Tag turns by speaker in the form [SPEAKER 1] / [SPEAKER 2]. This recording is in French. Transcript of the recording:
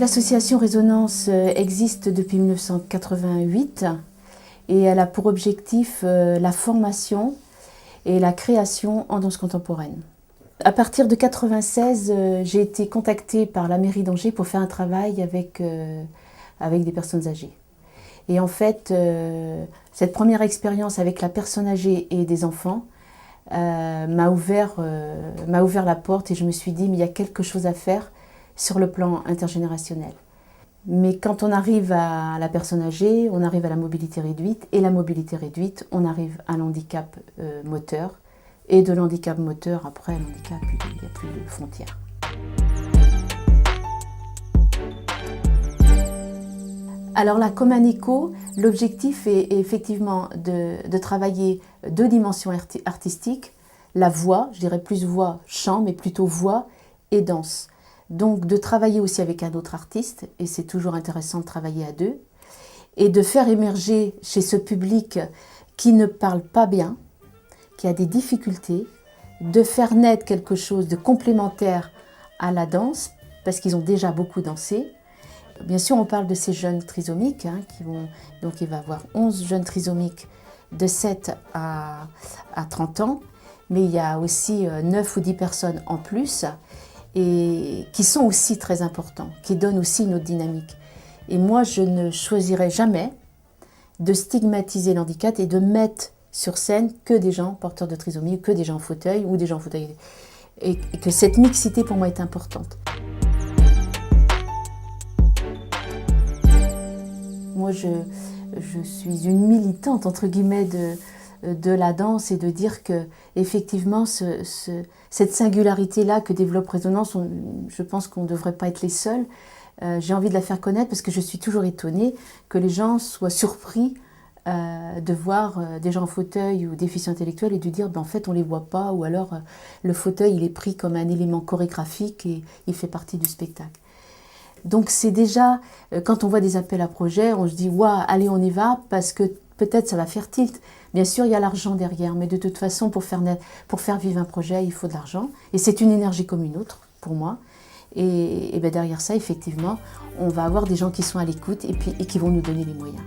[SPEAKER 1] L'association Résonance existe depuis 1988 et elle a pour objectif la formation et la création en danse contemporaine. À partir de 1996, j'ai été contactée par la mairie d'Angers pour faire un travail avec des personnes âgées. Et en fait, cette première expérience avec la personne âgée et des enfants m'a ouvert la porte et je me suis dit, mais il y a quelque chose à faire sur le plan intergénérationnel. Mais quand on arrive à la personne âgée, on arrive à la mobilité réduite, et la mobilité réduite, on arrive à l'handicap moteur, et de l'handicap moteur, après l'handicap, il n'y a plus de frontières. Alors la Comaneco, l'objectif est effectivement de travailler deux dimensions artistiques, la voix, je dirais plus voix chant, mais plutôt voix et danse. Donc de travailler aussi avec un autre artiste, et c'est toujours intéressant de travailler à deux, et de faire émerger chez ce public qui ne parle pas bien, qui a des difficultés, de faire naître quelque chose de complémentaire à la danse, parce qu'ils ont déjà beaucoup dansé. Bien sûr, on parle de ces jeunes trisomiques, donc il va y avoir 11 jeunes trisomiques de 7 à 30 ans, mais il y a aussi 9 ou 10 personnes en plus, et qui sont aussi très importants, qui donnent aussi une autre dynamique. Et moi, je ne choisirais jamais de stigmatiser l'handicap et de mettre sur scène que des gens porteurs de trisomie, que des gens en fauteuil ou des gens en fauteuil. Et que cette mixité, pour moi, est importante. Moi, je suis une militante, entre guillemets, de la danse et de dire que effectivement cette singularité-là que développe Résonance, je pense qu'on ne devrait pas être les seuls. J'ai envie de la faire connaître parce que je suis toujours étonnée que les gens soient surpris de voir des gens en fauteuil ou déficients intellectuels et de dire en fait on ne les voit pas, ou alors le fauteuil il est pris comme un élément chorégraphique et il fait partie du spectacle. Donc c'est déjà, quand on voit des appels à projets, on se dit waouh, allez on y va, parce que peut-être ça va faire tilt. Bien sûr il y a l'argent derrière, mais de toute façon pour faire vivre un projet il faut de l'argent, et c'est une énergie comme une autre pour moi. Et bien derrière ça effectivement on va avoir des gens qui sont à l'écoute et qui vont nous donner les moyens.